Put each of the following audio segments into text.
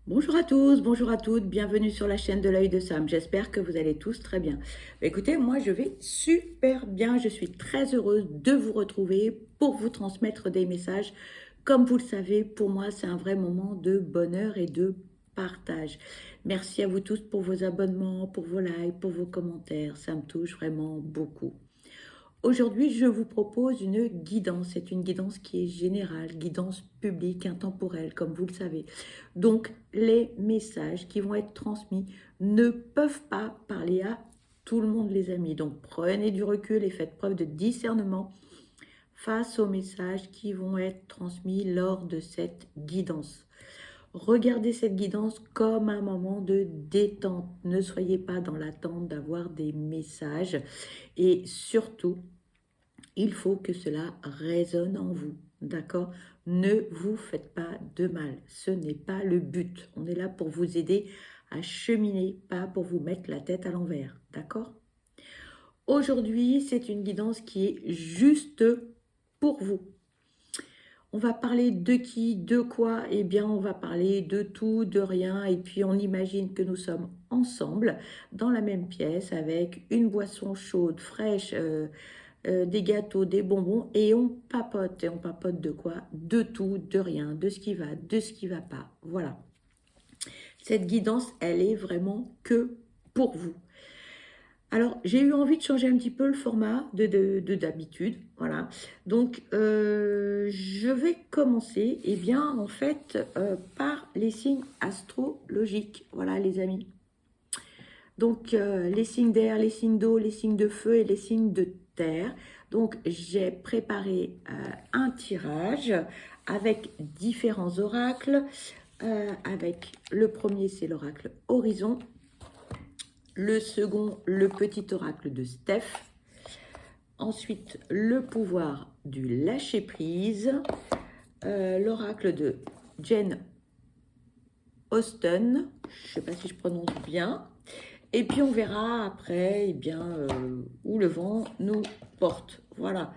Bonjour à tous, bonjour à toutes, bienvenue sur la chaîne de l'œil de Sam. J'espère que vous allez tous très bien. Écoutez, moi je vais super bien, je suis très heureuse de vous retrouver pour vous transmettre des messages. Comme vous le savez, pour moi c'est un vrai moment de bonheur et de partage. Merci à vous tous pour vos abonnements, pour vos likes, pour vos commentaires, ça me touche vraiment beaucoup. Aujourd'hui, je vous propose une guidance. C'est une guidance qui est générale, guidance publique, intemporelle, comme vous le savez. Donc, les messages qui vont être transmis ne peuvent pas parler à tout le monde, les amis. Donc, prenez du recul et faites preuve de discernement face aux messages qui vont être transmis lors de cette guidance. Regardez cette guidance comme un moment de détente. Ne soyez pas dans l'attente d'avoir des messages et surtout, il faut que cela résonne en vous, d'accord? Ne vous faites pas de mal, ce n'est pas le but. On est là pour vous aider à cheminer, pas pour vous mettre la tête à l'envers, d'accord? Aujourd'hui, c'est une guidance qui est juste pour vous. On va parler de qui, de quoi? Eh bien, on va parler de tout, de rien, et puis on imagine que nous sommes ensemble dans la même pièce avec une boisson chaude, fraîche, des gâteaux, des bonbons, et on papote. Et on papote de quoi? De tout, de rien, de ce qui va, de ce qui va pas. Voilà. Cette guidance, elle est vraiment que pour vous. Alors, j'ai eu envie de changer un petit peu le format de d'habitude, voilà. Donc, je vais commencer, eh bien, en fait, par les signes astrologiques, voilà, les amis. Donc, les signes d'air, les signes d'eau, les signes de feu et les signes de terre. Donc, j'ai préparé un tirage avec différents oracles. Avec le premier, c'est l'oracle Horizon. Le second, le petit oracle de Steph. Ensuite, le pouvoir du lâcher-prise. L'oracle de Jane Austen. Je ne sais pas si je prononce bien. Et puis on verra après eh bien, où le vent nous porte. Voilà.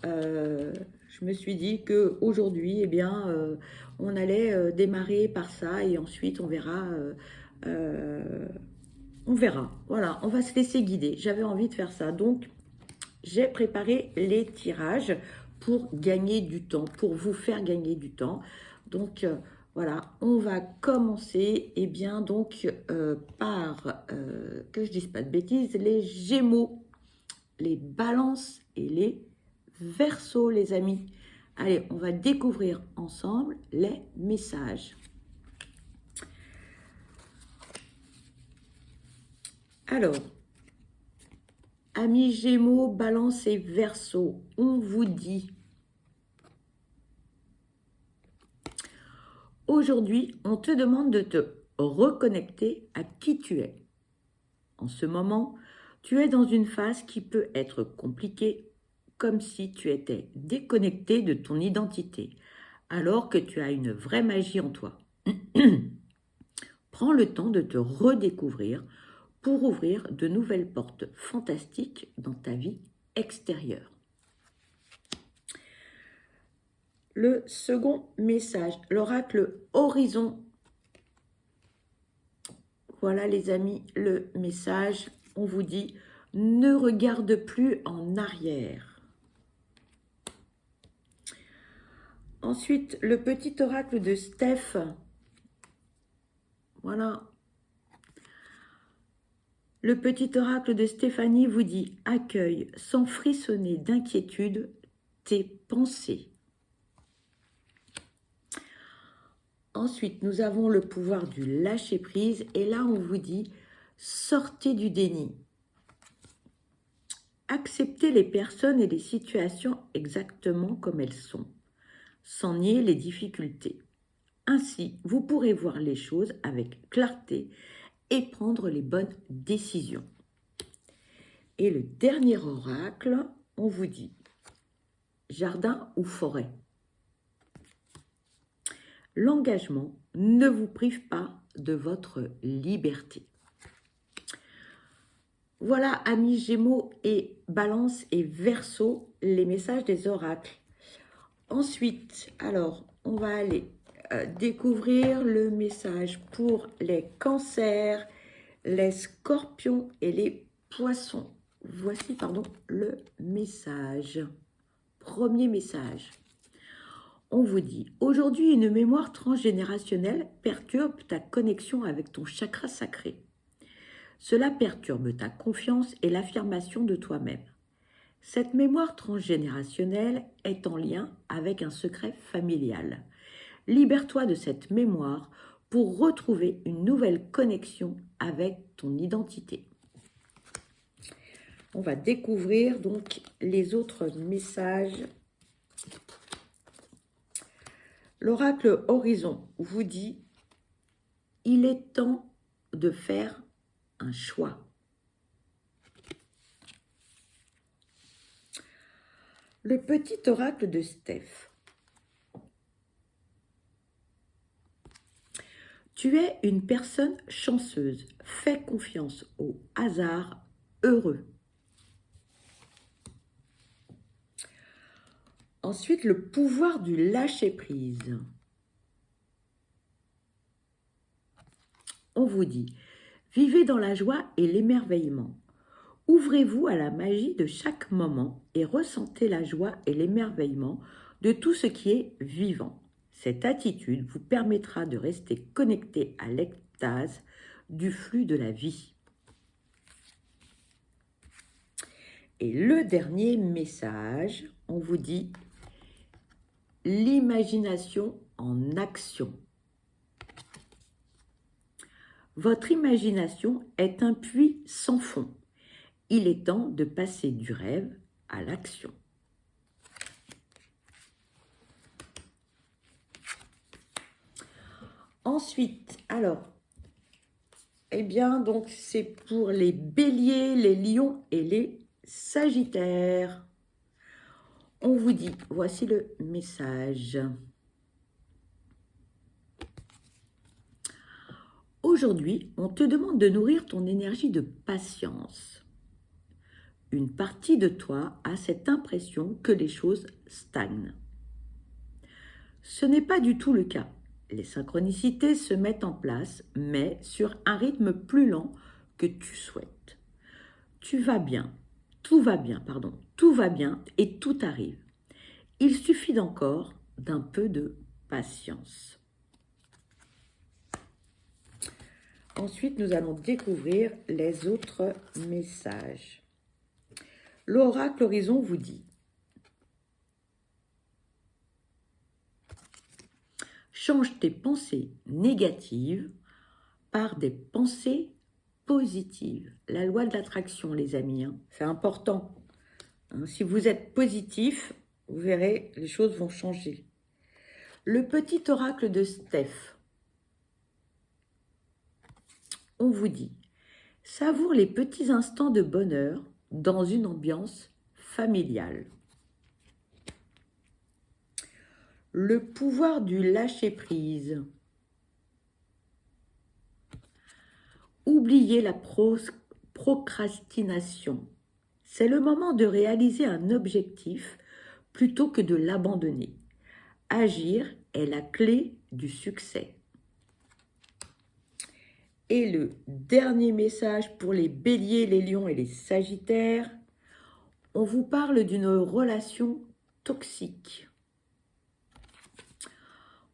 Je me suis dit qu'aujourd'hui, eh bien, on allait démarrer par ça et ensuite on verra. On verra. Voilà, on va se laisser guider. J'avais envie de faire ça. Donc, j'ai préparé les tirages pour gagner du temps, pour vous faire gagner du temps. Donc, voilà, on va commencer, eh bien, donc, par, que je dise pas de bêtises, les Gémeaux, les Balances et les Verseaux, les amis. Allez, on va découvrir ensemble les messages. Alors, amis Gémeaux, Balance et Verseau, on vous dit aujourd'hui, on te demande de te reconnecter à qui tu es. En ce moment, tu es dans une phase qui peut être compliquée, comme si tu étais déconnecté de ton identité, alors que tu as une vraie magie en toi. Prends le temps de te redécouvrir pour ouvrir de nouvelles portes fantastiques dans ta vie extérieure. Le second message, l'oracle Horizon. Voilà les amis, le message, on vous dit, ne regarde plus en arrière. Ensuite, le petit oracle de Steph. Voilà. Le petit oracle de Stéphanie vous dit, accueille sans frissonner d'inquiétude tes pensées. Ensuite, nous avons le pouvoir du lâcher-prise et là, on vous dit, sortez du déni. Acceptez les personnes et les situations exactement comme elles sont, sans nier les difficultés. Ainsi, vous pourrez voir les choses avec clarté et prendre les bonnes décisions. Et le dernier oracle, on vous dit, jardin ou forêt. L'engagement ne vous prive pas de votre liberté. Voilà, amis Gémeaux et Balance et Verseau, les messages des oracles. Ensuite, alors, on va aller découvrir le message pour les cancers, les scorpions et les poissons. Voici, pardon, le message. Premier message. On vous dit, aujourd'hui, une mémoire transgénérationnelle perturbe ta connexion avec ton chakra sacré. Cela perturbe ta confiance et l'affirmation de toi-même. Cette mémoire transgénérationnelle est en lien avec un secret familial. Libère-toi de cette mémoire pour retrouver une nouvelle connexion avec ton identité. On va découvrir donc les autres messages. L'oracle Horizon vous dit « Il est temps de faire un choix ». Le petit oracle de Steph. Tu es une personne chanceuse. Fais confiance au hasard heureux. Ensuite, le pouvoir du lâcher-prise. On vous dit, vivez dans la joie et l'émerveillement. Ouvrez-vous à la magie de chaque moment et ressentez la joie et l'émerveillement de tout ce qui est vivant. Cette attitude vous permettra de rester connecté à l'extase du flux de la vie. Et le dernier message, on vous dit l'imagination en action. Votre imagination est un puits sans fond. Il est temps de passer du rêve à l'action. Ensuite, alors, eh bien, donc, c'est pour les béliers, les lions et les sagittaires. On vous dit, voici le message. Aujourd'hui, on te demande de nourrir ton énergie de patience. Une partie de toi a cette impression que les choses stagnent. Ce n'est pas du tout le cas. Les synchronicités se mettent en place, mais sur un rythme plus lent que tu souhaites. Tout va bien et tout arrive. Il suffit encore d'un peu de patience. Ensuite, nous allons découvrir les autres messages. L'oracle Horizon vous dit « Change tes pensées négatives par des pensées positives. » La loi de l'attraction, les amis, hein, c'est important. Hein, si vous êtes positif, vous verrez, les choses vont changer. Le petit oracle de Steph. On vous dit, savoure les petits instants de bonheur dans une ambiance familiale. Le pouvoir du lâcher-prise. Oubliez la procrastination. C'est le moment de réaliser un objectif plutôt que de l'abandonner. Agir est la clé du succès. Et le dernier message pour les béliers, les lions et les sagittaires, on vous parle d'une relation toxique.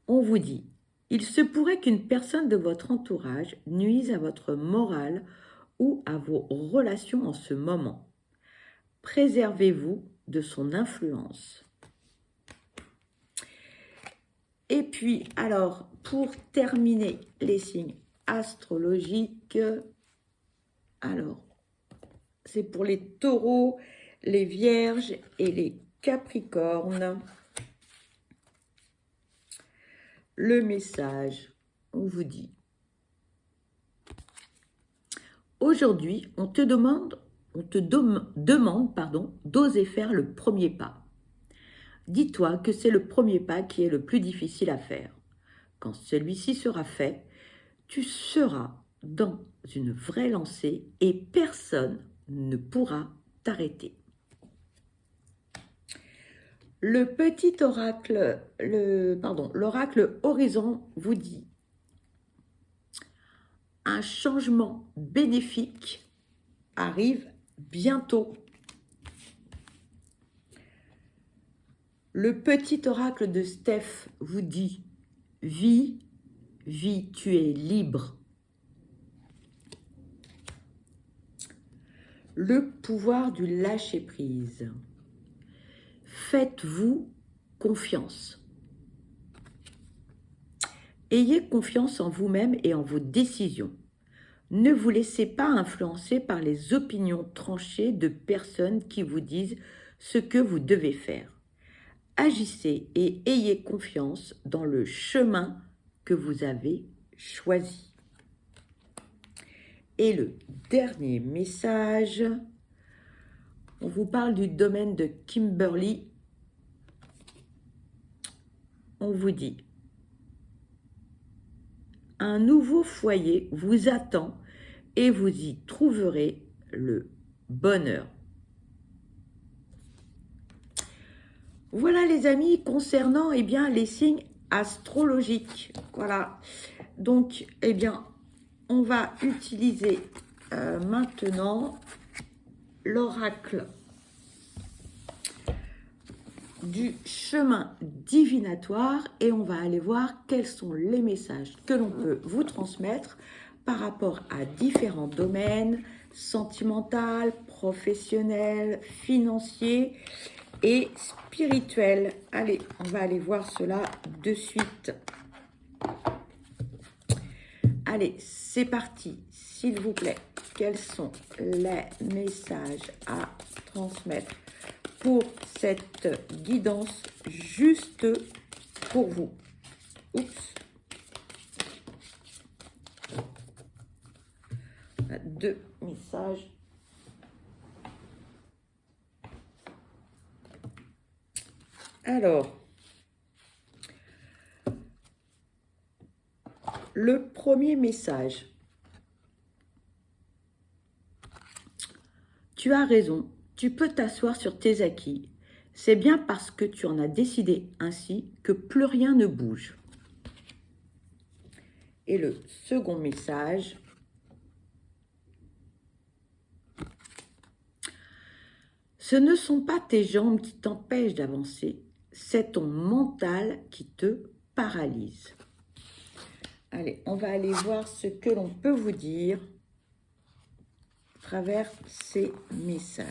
On vous dit, il se pourrait qu'une personne de votre entourage nuise à votre morale ou à vos relations en ce moment. Préservez-vous de son influence. Et puis, alors, pour terminer les signes astrologiques, alors, c'est pour les taureaux, les vierges et les capricornes. Le message, on vous dit. Aujourd'hui, on te demande d'oser faire le premier pas. Dis-toi que c'est le premier pas qui est le plus difficile à faire. Quand celui-ci sera fait, tu seras dans une vraie lancée et personne ne pourra t'arrêter. Le petit oracle, l'oracle Horizon vous dit un changement bénéfique arrive bientôt. Le petit oracle de Steph vous dit vie, vie, tu es libre. Le pouvoir du lâcher-prise. Faites-vous confiance. Ayez confiance en vous-même et en vos décisions. Ne vous laissez pas influencer par les opinions tranchées de personnes qui vous disent ce que vous devez faire. Agissez et ayez confiance dans le chemin que vous avez choisi. Et le dernier message, on vous parle du domaine de Kimberly. On vous dit, un nouveau foyer vous attend et vous y trouverez le bonheur. Voilà les amis, concernant les signes astrologiques. Voilà, donc on va utiliser maintenant l'oracle du chemin divinatoire et on va aller voir quels sont les messages que l'on peut vous transmettre par rapport à différents domaines, sentimental, professionnel, financier et spirituel. Allez, on va aller voir cela de suite. Allez, c'est parti, s'il vous plaît. Quels sont les messages à transmettre pour cette guidance juste pour vous? Oups. On a 2 messages. Alors, le premier message. Tu as raison, tu peux t'asseoir sur tes acquis. C'est bien parce que tu en as décidé ainsi que plus rien ne bouge. Et le second message. Ce ne sont pas tes jambes qui t'empêchent d'avancer, c'est ton mental qui te paralyse. Allez, on va aller voir ce que l'on peut vous dire à travers ces messages.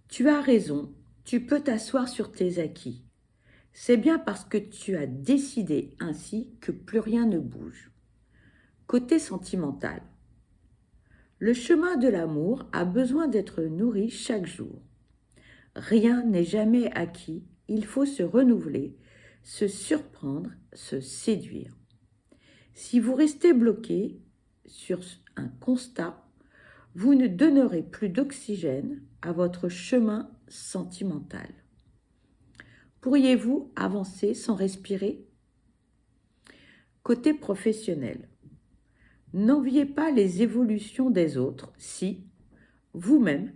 Tu as raison, tu peux t'asseoir sur tes acquis. C'est bien parce que tu as décidé ainsi que plus rien ne bouge. Côté sentimental, le chemin de l'amour a besoin d'être nourri chaque jour. Rien n'est jamais acquis, il faut se renouveler, se surprendre, se séduire. Si vous restez bloqué sur un constat, vous ne donnerez plus d'oxygène à votre chemin sentimental. Pourriez-vous avancer sans respirer? Côté professionnel, n'enviez pas les évolutions des autres si, vous-même,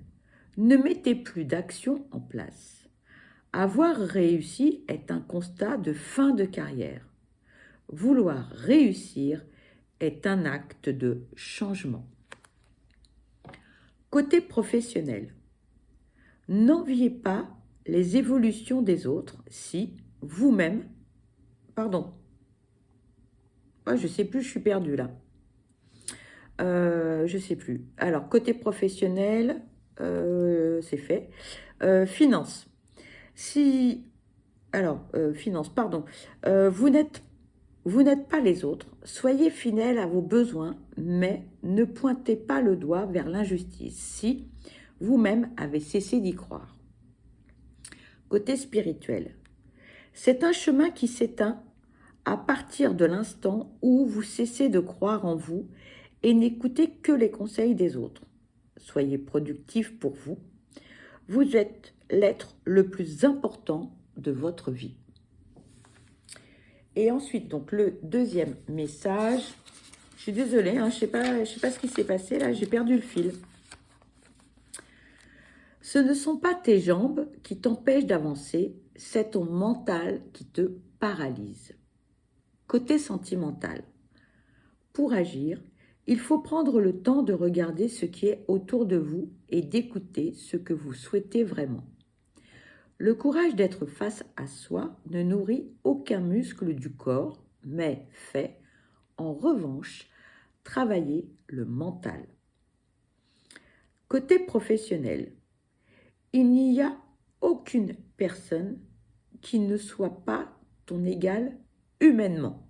ne mettez plus d'action en place. Avoir réussi est un constat de fin de carrière. Vouloir réussir est un acte de changement. Côté professionnel, n'enviez pas les évolutions des autres si vous-même... Pardon. Oh, je ne sais plus, je suis perdue là. Je ne sais plus. Alors, côté professionnel, c'est fait. Finance. Finance, pardon. Vous n'êtes pas les autres. Soyez fidèles à vos besoins, mais ne pointez pas le doigt vers l'injustice si vous-même avez cessé d'y croire. Côté spirituel, c'est un chemin qui s'éteint à partir de l'instant où vous cessez de croire en vous et n'écoutez que les conseils des autres. Soyez productif pour vous. Vous êtes l'être le plus important de votre vie. Et ensuite, donc, le deuxième message. Je suis désolée, je sais pas ce qui s'est passé là, j'ai perdu le fil. Ce ne sont pas tes jambes qui t'empêchent d'avancer, c'est ton mental qui te paralyse. Côté sentimental, pour agir, il faut prendre le temps de regarder ce qui est autour de vous et d'écouter ce que vous souhaitez vraiment. Le courage d'être face à soi ne nourrit aucun muscle du corps, mais fait, en revanche, travailler le mental. Côté professionnel, il n'y a aucune personne qui ne soit pas ton égal humainement.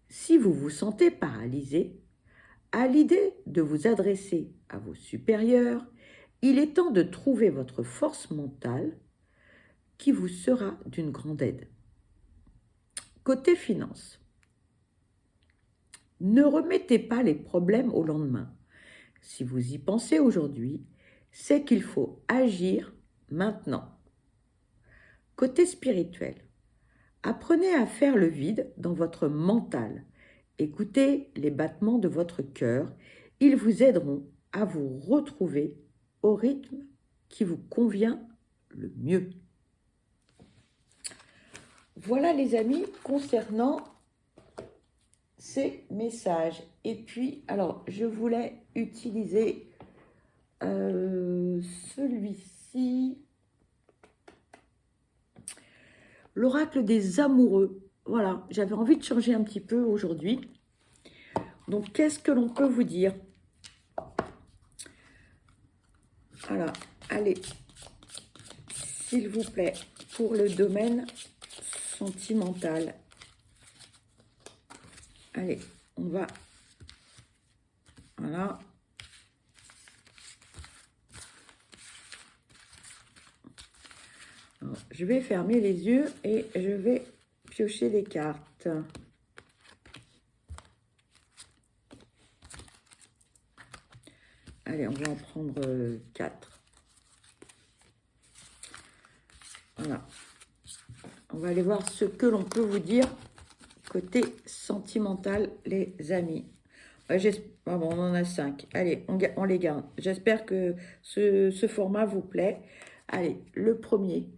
Si vous vous sentez paralysé, à l'idée de vous adresser à vos supérieurs, il est temps de trouver votre force mentale qui vous sera d'une grande aide. Côté finance, ne remettez pas les problèmes au lendemain. Si vous y pensez aujourd'hui, c'est qu'il faut agir maintenant. Côté spirituel, apprenez à faire le vide dans votre mental. Écoutez les battements de votre cœur. Ils vous aideront à vous retrouver au rythme qui vous convient le mieux. Voilà les amis, concernant ces messages. Et puis, alors, je voulais utiliser celui-ci. L'oracle des amoureux. Voilà, j'avais envie de changer un petit peu aujourd'hui. Donc, qu'est-ce que l'on peut vous dire? Voilà, allez, s'il vous plaît, pour le domaine sentimental. Allez, on va... Voilà. Alors, je vais fermer les yeux et je vais piocher les cartes. Allez, on va en prendre 4. Voilà. On va aller voir ce que l'on peut vous dire côté sentimental, les amis. Ah bon, on en a 5. Allez, on les garde. J'espère que ce format vous plaît. Allez, le premier.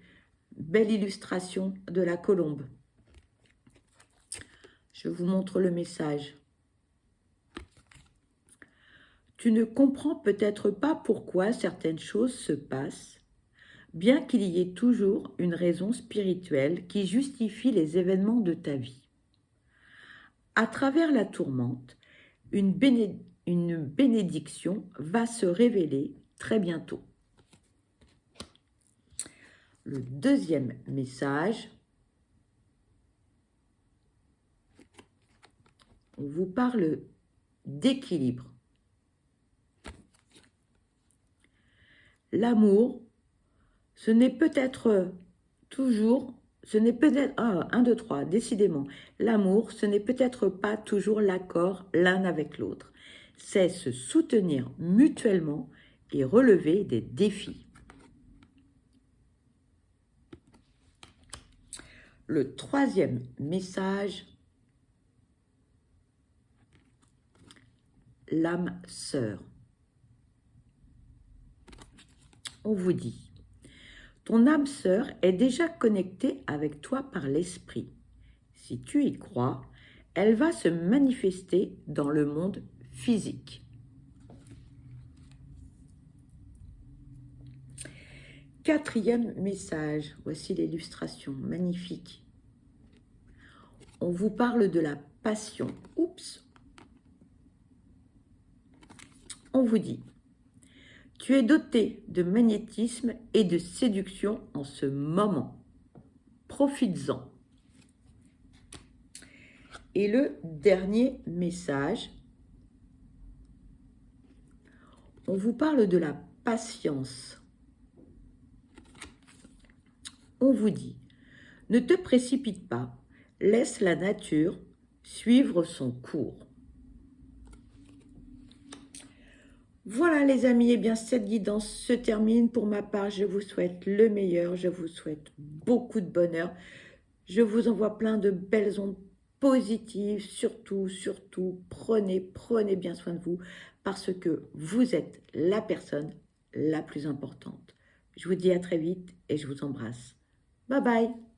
Belle illustration de la colombe. Je vous montre le message. Tu ne comprends peut-être pas pourquoi certaines choses se passent, bien qu'il y ait toujours une raison spirituelle qui justifie les événements de ta vie. À travers la tourmente, une bénédiction va se révéler très bientôt. Le deuxième message, on vous parle d'équilibre. L'amour, ce n'est peut-être toujours, ce n'est peut-être, 1, 2, 3, décidément, l'amour, ce n'est peut-être pas toujours l'accord l'un avec l'autre. C'est se soutenir mutuellement et relever des défis. Le troisième message, l'âme sœur. On vous dit, ton âme sœur est déjà connectée avec toi par l'esprit. Si tu y crois, elle va se manifester dans le monde physique. Quatrième message, voici l'illustration, magnifique. On vous parle de la passion. Oups. On vous dit, tu es doté de magnétisme et de séduction en ce moment. Profites-en. Et le dernier message, on vous parle de la patience. On vous dit, ne te précipite pas, laisse la nature suivre son cours. Voilà les amis, et bien cette guidance se termine. Pour ma part, je vous souhaite le meilleur, je vous souhaite beaucoup de bonheur. Je vous envoie plein de belles ondes positives. Surtout, prenez bien soin de vous parce que vous êtes la personne la plus importante. Je vous dis à très vite et je vous embrasse. Bye bye.